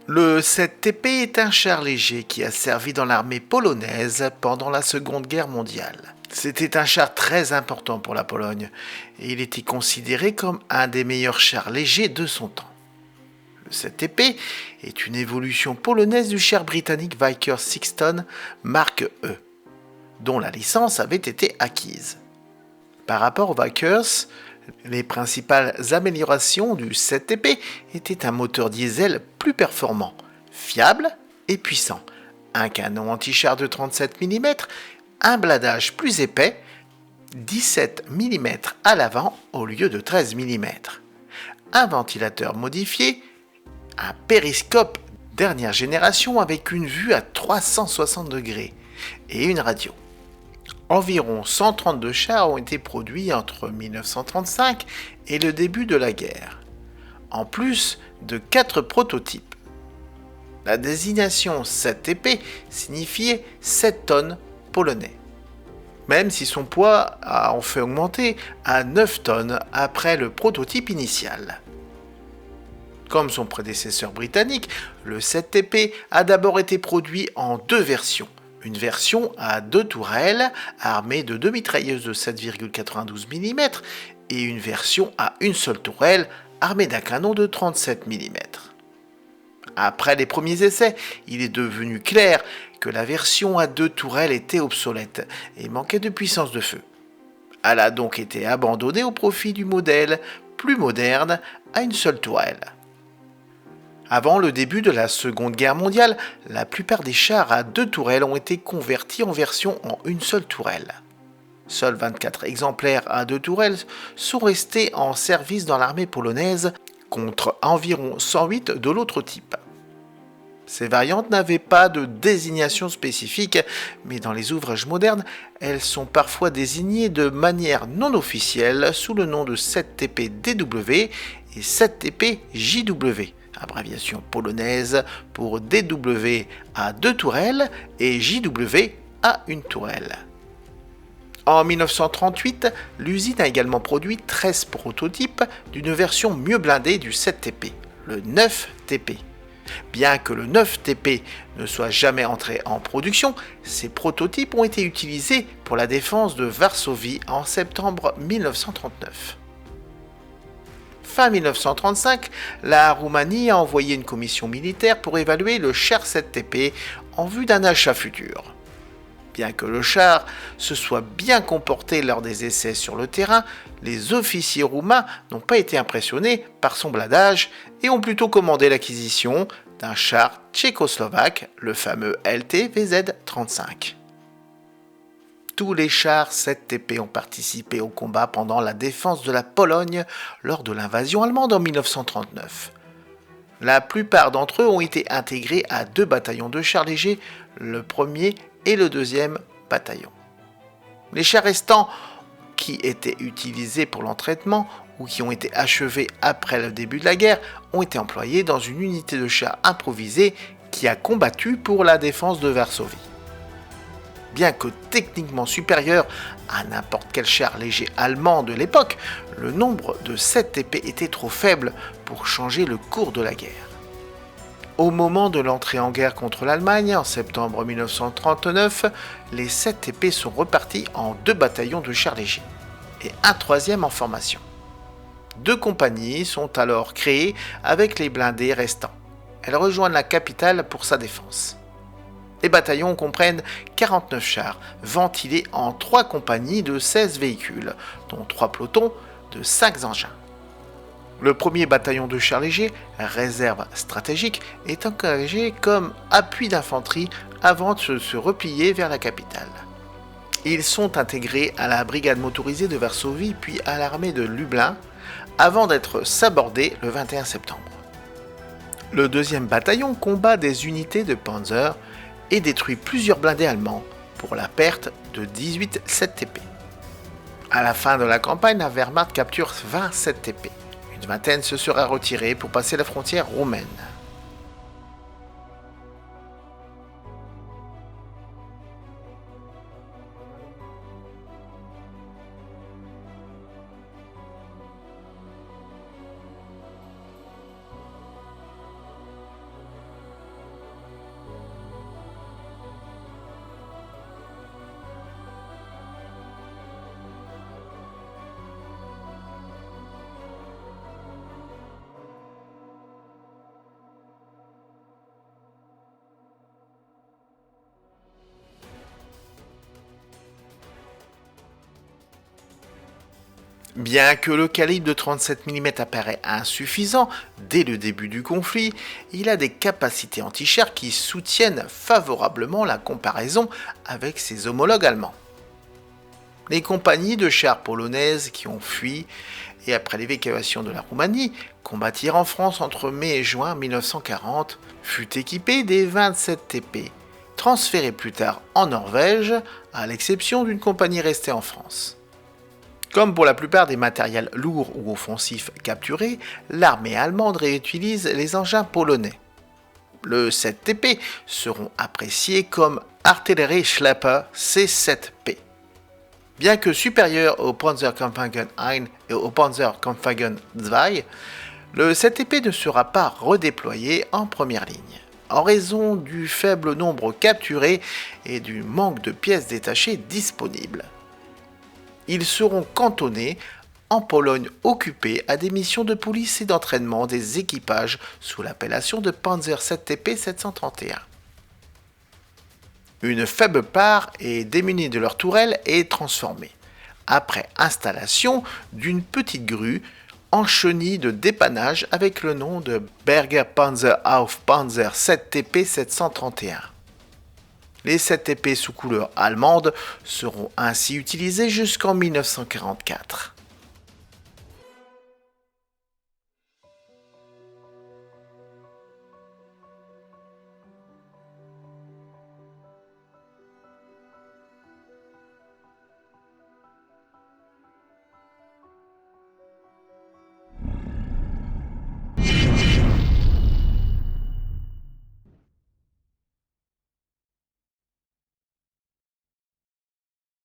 Le 7TP est un char léger qui a servi dans l'armée polonaise pendant la Seconde Guerre mondiale. C'était un char très important pour la Pologne et il était considéré comme un des meilleurs chars légers de son temps. Le 7TP est une évolution polonaise du char britannique Vickers 6 tonnes marque E, dont la licence avait été acquise. Par rapport au Vickers, les principales améliorations du 7TP étaient un moteur diesel plus performant, fiable et puissant, un canon anti-char de 37 mm, un blindage plus épais, 17 mm à l'avant au lieu de 13 mm, un ventilateur modifié, un périscope dernière génération avec une vue à 360 degrés et une radio. Environ 132 chars ont été produits entre 1935 et le début de la guerre, en plus de 4 prototypes. La désignation 7TP signifiait 7 tonnes polonais, même si son poids a en fait augmenté à 9 tonnes après le prototype initial. Comme son prédécesseur britannique, le 7TP a d'abord été produit en 2 versions. Une version à 2 tourelles armée de 2 mitrailleuses de 7,92 mm et une version à une seule tourelle armée d'un canon de 37 mm. Après les premiers essais, il est devenu clair que la version à 2 tourelles était obsolète et manquait de puissance de feu. Elle a donc été abandonnée au profit du modèle plus moderne à une seule tourelle. Avant le début de la Seconde Guerre mondiale, la plupart des chars à 2 tourelles ont été convertis en version en une seule tourelle. Seuls 24 exemplaires à 2 tourelles sont restés en service dans l'armée polonaise contre environ 108 de l'autre type. Ces variantes n'avaient pas de désignation spécifique, mais dans les ouvrages modernes, elles sont parfois désignées de manière non officielle sous le nom de 7TP DW et 7TP JW. Abréviation polonaise pour DW à 2 tourelles et JW à une tourelle. En 1938, l'usine a également produit 13 prototypes d'une version mieux blindée du 7TP, le 9TP. Bien que le 9TP ne soit jamais entré en production, ces prototypes ont été utilisés pour la défense de Varsovie en septembre 1939. Fin 1935, la Roumanie a envoyé une commission militaire pour évaluer le char 7TP en vue d'un achat futur. Bien que le char se soit bien comporté lors des essais sur le terrain, les officiers roumains n'ont pas été impressionnés par son blindage et ont plutôt commandé l'acquisition d'un char tchécoslovaque, le fameux LT-VZ-35. Tous les chars 7TP ont participé au combat pendant la défense de la Pologne lors de l'invasion allemande en 1939. La plupart d'entre eux ont été intégrés à 2 bataillons de chars légers, le 1er et le 2e bataillon. Les chars restants qui étaient utilisés pour l'entraînement ou qui ont été achevés après le début de la guerre ont été employés dans une unité de chars improvisée qui a combattu pour la défense de Varsovie. Bien que techniquement supérieur à n'importe quel char léger allemand de l'époque, le nombre de 7TP était trop faible pour changer le cours de la guerre. Au moment de l'entrée en guerre contre l'Allemagne, en septembre 1939, les 7TP sont repartis en 2 bataillons de chars légers et un 3e en formation. 2 compagnies sont alors créées avec les blindés restants. Elles rejoignent la capitale pour sa défense. Les bataillons comprennent 49 chars, ventilés en 3 compagnies de 16 véhicules, dont 3 pelotons de 5 engins. Le 1er bataillon de chars légers, réserve stratégique, est engagé comme appui d'infanterie avant de se replier vers la capitale. Ils sont intégrés à la brigade motorisée de Varsovie puis à l'armée de Lublin avant d'être sabordés le 21 septembre. Le 2e bataillon combat des unités de Panzer et détruit plusieurs blindés allemands pour la perte de 18 7TP. À la fin de la campagne, la Wehrmacht capture 20 7TP. Une vingtaine se sera retirée pour passer la frontière roumaine. Bien que le calibre de 37 mm apparaît insuffisant dès le début du conflit, il a des capacités anti-chars qui soutiennent favorablement la comparaison avec ses homologues allemands. Les compagnies de chars polonaises qui ont fui et après l'évacuation de la Roumanie combattirent en France entre mai et juin 1940 furent équipées des 27 TP, transférés plus tard en Norvège, à l'exception d'une compagnie restée en France. Comme pour la plupart des matériels lourds ou offensifs capturés, l'armée allemande réutilise les engins polonais. Le 7TP seront appréciés comme Artillerie-Schlepper C7P. Bien que supérieur au Panzerkampfwagen 1 et au Panzerkampfwagen 2, le 7TP ne sera pas redéployé en première ligne, en raison du faible nombre capturé et du manque de pièces détachées disponibles. Ils seront cantonnés en Pologne occupée à des missions de police et d'entraînement des équipages sous l'appellation de Panzer 7TP 731. Une faible part est démunie de leur tourelle et transformée, après installation d'une petite grue en chenille de dépannage avec le nom de Berger Panzer auf Panzer 7TP 731. Les 7TP sous couleur allemande seront ainsi utilisés jusqu'en 1944.